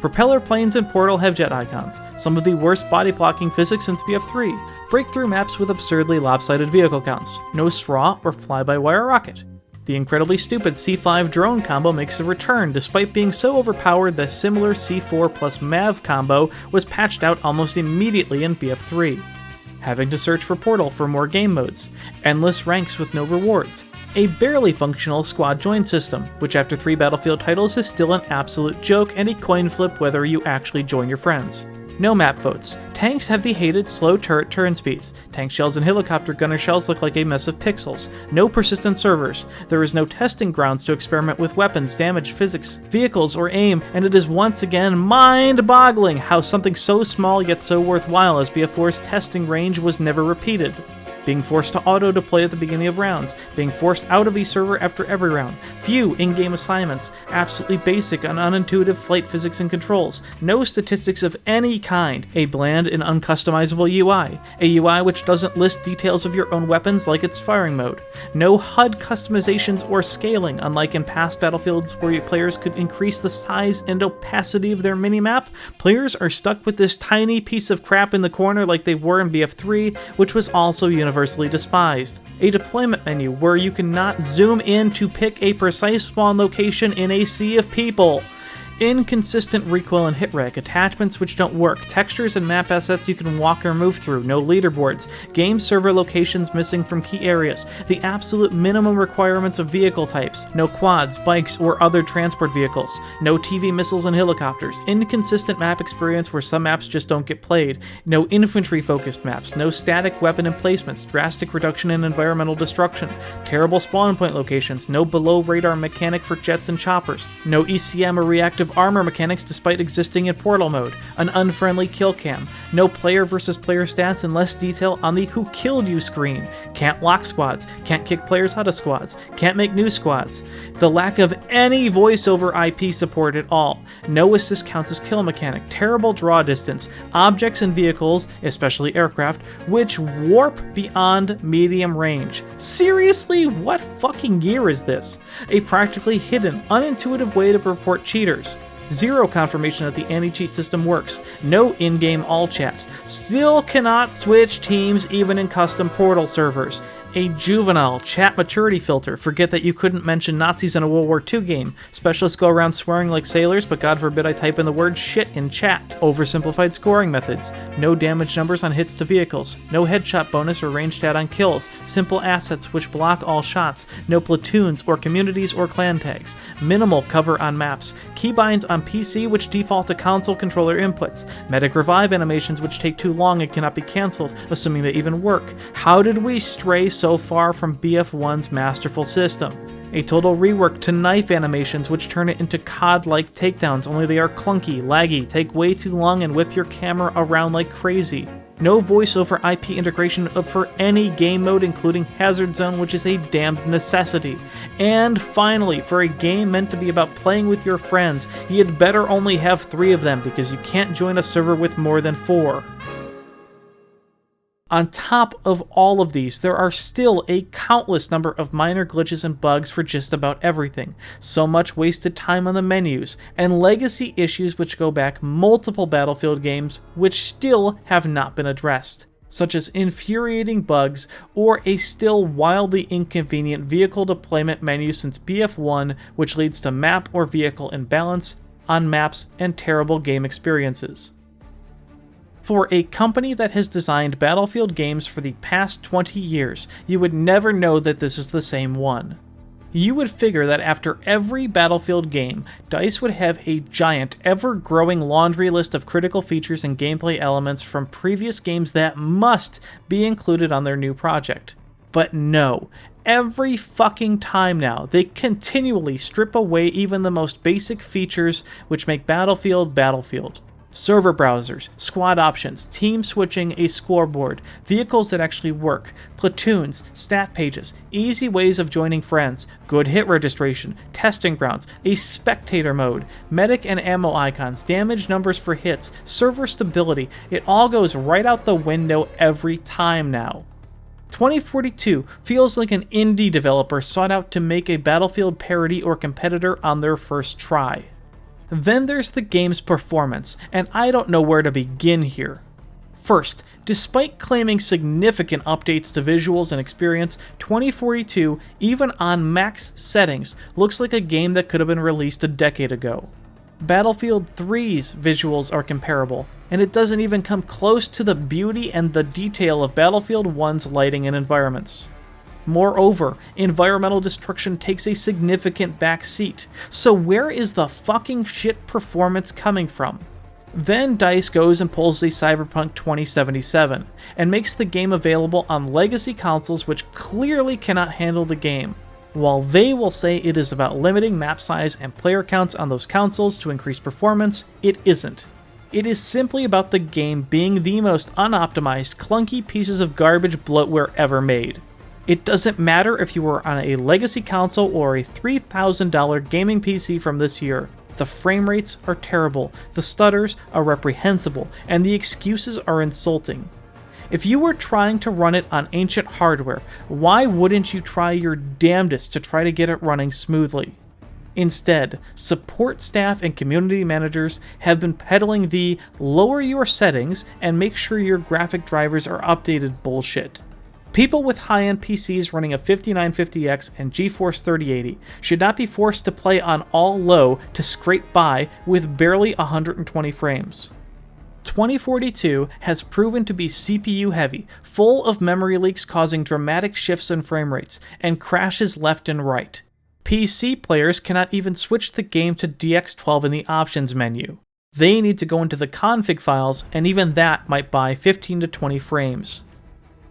Propeller planes and Portal have jet icons, some of the worst body blocking physics since BF3, breakthrough maps with absurdly lopsided vehicle counts, no SRAW or fly-by-wire rocket. The incredibly stupid C5 drone combo makes a return despite being so overpowered the similar C4 plus MAV combo was patched out almost immediately in BF3. having to search for Portal for more game modes, endless ranks with no rewards, a barely functional squad join system, which after 3 Battlefield titles is still an absolute joke and a coin flip whether you actually join your friends. No map votes. Tanks have the hated slow turret turn speeds. Tank shells and helicopter gunner shells look like a mess of pixels. No persistent servers. There is no testing grounds to experiment with weapons, damage, physics, vehicles, or aim, and it is once again mind-boggling how something so small yet so worthwhile as BF4's testing range was never repeated. Being forced to auto-deploy at the beginning of rounds, being forced out of a server after every round, few in-game assignments, absolutely basic and unintuitive flight physics and controls, no statistics of any kind, a bland and uncustomizable UI, a UI which doesn't list details of your own weapons like its firing mode, no HUD customizations or scaling unlike in past Battlefields where players could increase the size and opacity of their minimap. Players are stuck with this tiny piece of crap in the corner like they were in BF3, which was also universally despised. A deployment menu where you cannot zoom in to pick a precise spawn location in a sea of people. Inconsistent recoil and hit reg, attachments which don't work, textures and map assets you can walk or move through, no leaderboards, game server locations missing from key areas, the absolute minimum requirements of vehicle types, no quads, bikes, or other transport vehicles, no TV missiles and helicopters, inconsistent map experience where some maps just don't get played, no infantry-focused maps, no static weapon emplacements, drastic reduction in environmental destruction, terrible spawn point locations, no below-radar mechanic for jets and choppers, no ECM or reactive armor mechanics despite existing in Portal mode, an unfriendly kill cam, no player versus player stats and less detail on the who killed you screen, can't lock squads, can't kick players out of squads, can't make new squads, the lack of any voice over IP support at all, no assist counts as kill mechanic, terrible draw distance, objects and vehicles, especially aircraft, which warp beyond medium range. Seriously, what fucking year is this? A practically hidden, unintuitive way to report cheaters. Zero confirmation that the anti-cheat system works. No in-game all chat. Still cannot switch teams even in custom Portal servers. A juvenile chat maturity filter. Forget that you couldn't mention Nazis in a World War II game. Specialists go around swearing like sailors, but God forbid I type in the word shit in chat. Oversimplified scoring methods. No damage numbers on hits to vehicles. No headshot bonus or range stat on kills. Simple assets which block all shots. No platoons or communities or clan tags. Minimal cover on maps. Keybinds on PC which default to console controller inputs. Medic revive animations which take too long and cannot be cancelled, assuming they even work. How did we stray so far from BF1's masterful system? A total rework to knife animations which turn it into COD-like takedowns, only they are clunky, laggy, take way too long and whip your camera around like crazy. No voice over IP integration for any game mode including Hazard Zone, which is a damned necessity. And finally, for a game meant to be about playing with your friends, you'd better only have 3 of them because you can't join a server with more than 4. On top of all of these, there are still a countless number of minor glitches and bugs for just about everything, so much wasted time on the menus, and legacy issues which go back multiple Battlefield games which still have not been addressed, such as infuriating bugs or a still wildly inconvenient vehicle deployment menu since BF1 which leads to map or vehicle imbalance on maps and terrible game experiences. For a company that has designed Battlefield games for the past 20 years, you would never know that this is the same one. You would figure that after every Battlefield game, DICE would have a giant, ever-growing laundry list of critical features and gameplay elements from previous games that must be included on their new project. But no. Every fucking time now, they continually strip away even the most basic features which make Battlefield Battlefield. Server browsers, squad options, team switching, a scoreboard, vehicles that actually work, platoons, stat pages, easy ways of joining friends, good hit registration, testing grounds, a spectator mode, medic and ammo icons, damage numbers for hits, server stability. It all goes right out the window every time now. 2042 feels like an indie developer sought out to make a Battlefield parody or competitor on their first try. Then there's the game's performance, and I don't know where to begin here. First, despite claiming significant updates to visuals and experience, 2042, even on max settings, looks like a game that could have been released a decade ago. Battlefield 3's visuals are comparable, and it doesn't even come close to the beauty and the detail of Battlefield 1's lighting and environments. Moreover, environmental destruction takes a significant back seat, so where is the fucking shit performance coming from? Then DICE goes and pulls the Cyberpunk 2077, and makes the game available on legacy consoles which clearly cannot handle the game. While they will say it is about limiting map size and player counts on those consoles to increase performance, it isn't. It is simply about the game being the most unoptimized, clunky pieces of garbage bloatware ever made. It doesn't matter if you were on a legacy console or a $3,000 gaming PC from this year. The frame rates are terrible, the stutters are reprehensible, and the excuses are insulting. If you were trying to run it on ancient hardware, why wouldn't you try your damnedest to try to get it running smoothly? Instead, support staff and community managers have been peddling the lower your settings and make sure your graphic drivers are updated bullshit. People with high-end PCs running a 5950X and GeForce 3080 should not be forced to play on all low to scrape by with barely 120 frames. 2042 has proven to be CPU heavy, full of memory leaks causing dramatic shifts in frame rates, and crashes left and right. PC players cannot even switch the game to DX12 in the options menu. They need to go into the config files, and even that might buy 15 to 20 frames.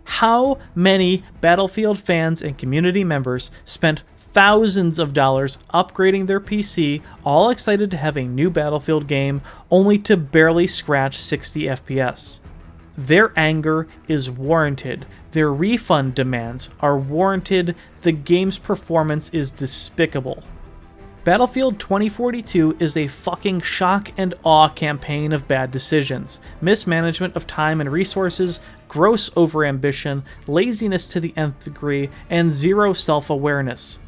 How many Battlefield fans and community members spent thousands of dollars upgrading their PC, all excited to have a new Battlefield game, only to barely scratch 60 FPS? Their anger is warranted, their refund demands are warranted, the game's performance is despicable. Battlefield 2042 is a fucking shock and awe campaign of bad decisions, mismanagement of time and resources, gross overambition, laziness to the nth degree, and zero self-awareness.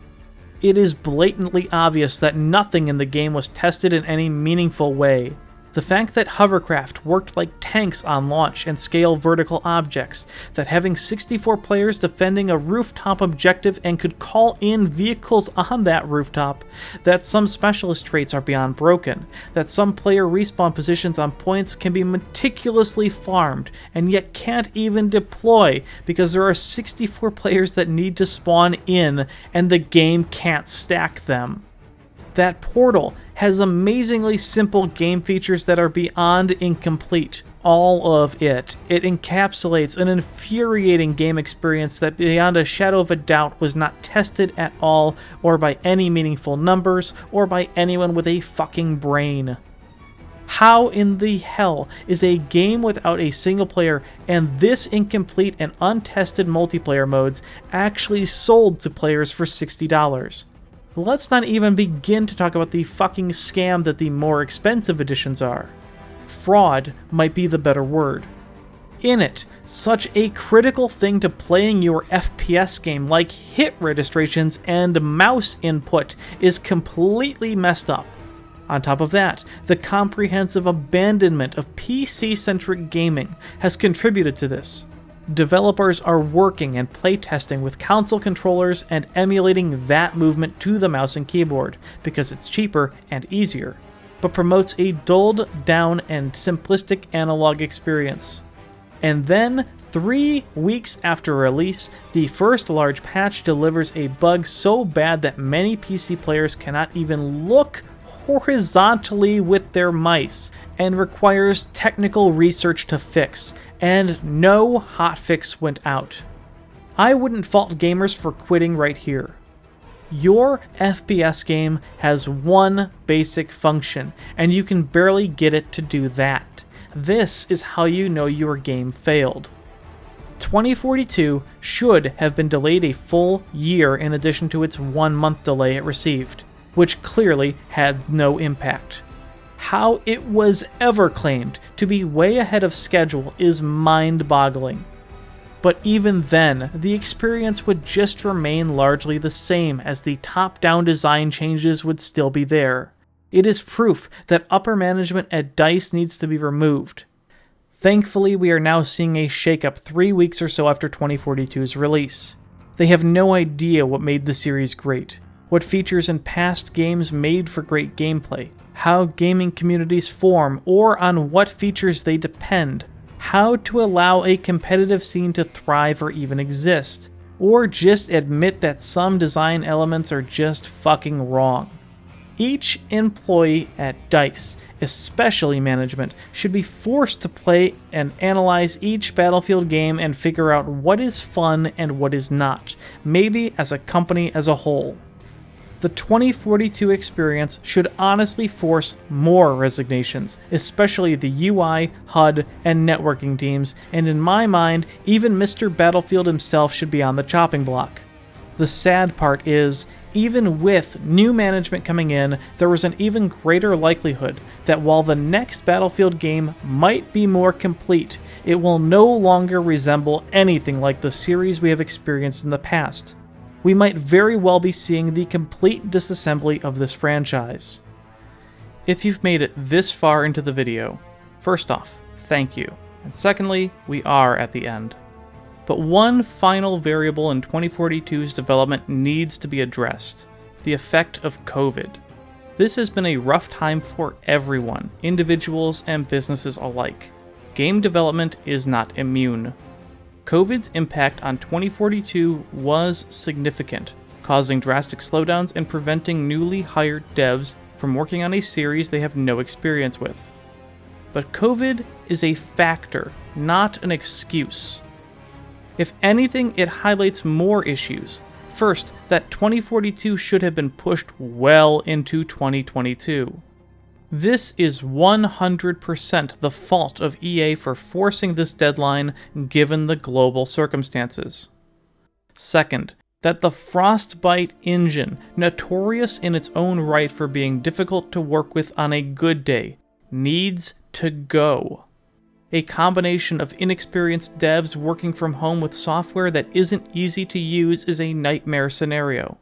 It is blatantly obvious that nothing in the game was tested in any meaningful way. The fact that hovercraft worked like tanks on launch and scale vertical objects, that having 64 players defending a rooftop objective and could call in vehicles on that rooftop, that some specialist traits are beyond broken, that some player respawn positions on points can be meticulously farmed and yet can't even deploy because there are 64 players that need to spawn in and the game can't stack them. That Portal has amazingly simple game features that are beyond incomplete. All of it. It encapsulates an infuriating game experience that beyond a shadow of a doubt was not tested at all, or by any meaningful numbers, or by anyone with a fucking brain. How in the hell is a game without a single player and this incomplete and untested multiplayer modes actually sold to players for $60? Let's not even begin to talk about the fucking scam that the more expensive editions are. Fraud might be the better word. In it, such a critical thing to playing your FPS game like hit registrations and mouse input is completely messed up. On top of that, the comprehensive abandonment of PC-centric gaming has contributed to this. Developers are working and playtesting with console controllers and emulating that movement to the mouse and keyboard because it's cheaper and easier, but promotes a dulled down and simplistic analog experience. And then, 3 weeks after release, the first large patch delivers a bug so bad that many PC players cannot even look horizontally with their mice, and requires technical research to fix, and no hotfix went out. I wouldn't fault gamers for quitting right here. Your FPS game has one basic function, and you can barely get it to do that. This is how you know your game failed. 2042 should have been delayed a full year in addition to its 1-month delay it received, which clearly had no impact. How it was ever claimed to be way ahead of schedule is mind-boggling. But even then, the experience would just remain largely the same, as the top-down design changes would still be there. It is proof that upper management at DICE needs to be removed. Thankfully, we are now seeing a shakeup 3 weeks or so after 2042's release. They have no idea what made the series great. what features in past games made for great gameplay, how gaming communities form or on what features they depend, how to allow a competitive scene to thrive or even exist, or just admit that some design elements are just fucking wrong. Each employee at DICE, especially management, should be forced to play and analyze each Battlefield game and figure out what is fun and what is not, maybe as a company as a whole. The 2042 experience should honestly force more resignations, especially the UI, HUD, and networking teams, and in my mind, even Mr. Battlefield himself should be on the chopping block. The sad part is, even with new management coming in, there was an even greater likelihood that while the next Battlefield game might be more complete, it will no longer resemble anything like the series we have experienced in the past. We might very well be seeing the complete disassembly of this franchise. If you've made it this far into the video, first off, thank you, and secondly, we are at the end. But one final variable in 2042's development needs to be addressed: the effect of COVID. This has been a rough time for everyone, individuals and businesses alike. Game development is not immune. COVID's impact on 2042 was significant, causing drastic slowdowns and preventing newly hired devs from working on a series they have no experience with. But COVID is a factor, not an excuse. If anything, it highlights more issues. First, that 2042 should have been pushed well into 2022. This is 100% the fault of EA for forcing this deadline given the global circumstances. Second, that the Frostbite engine, notorious in its own right for being difficult to work with on a good day, needs to go. A combination of inexperienced devs working from home with software that isn't easy to use is a nightmare scenario,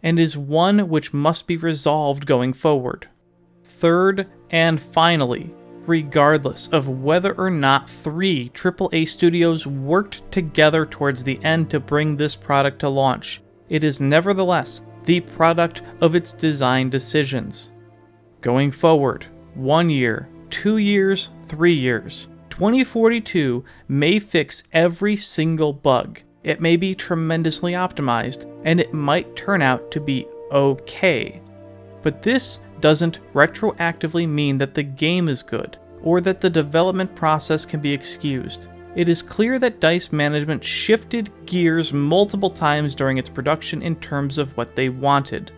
and is one which must be resolved going forward. Third, and finally, regardless of whether or not 3 AAA studios worked together towards the end to bring this product to launch, it is nevertheless the product of its design decisions. Going forward, 1 year, 2 years, 3 years, 2042 may fix every single bug, it may be tremendously optimized, and it might turn out to be okay. But this doesn't retroactively mean that the game is good, or that the development process can be excused. It is clear that DICE management shifted gears multiple times during its production in terms of what they wanted.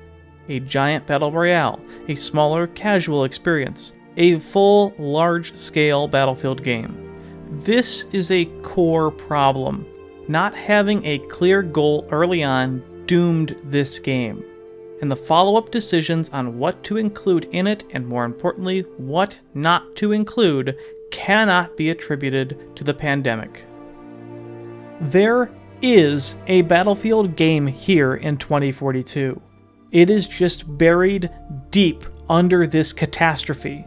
A giant battle royale, a smaller casual experience, a full, large-scale Battlefield game. This is a core problem. Not having a clear goal early on doomed this game, and the follow-up decisions on what to include in it, and more importantly, what not to include, cannot be attributed to the pandemic. There is a Battlefield game here in 2042. It is just buried deep under this catastrophe.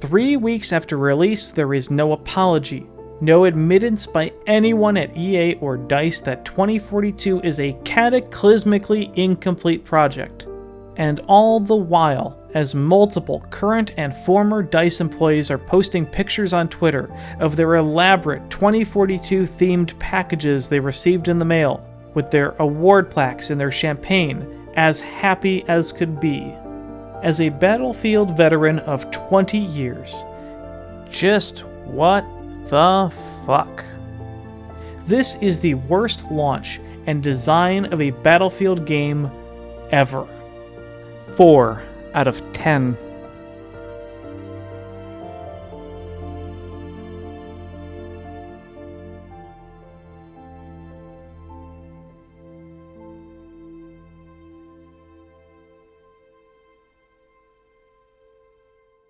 3 weeks after release, there is no apology, no admittance by anyone at EA or DICE that 2042 is a cataclysmically incomplete project. And all the while, as multiple current and former DICE employees are posting pictures on Twitter of their elaborate 2042 themed packages they received in the mail, with their award plaques and their champagne, as happy as could be. As a Battlefield veteran of 20 years, just what the fuck? This is the worst launch and design of a Battlefield game ever. 4 out of 10.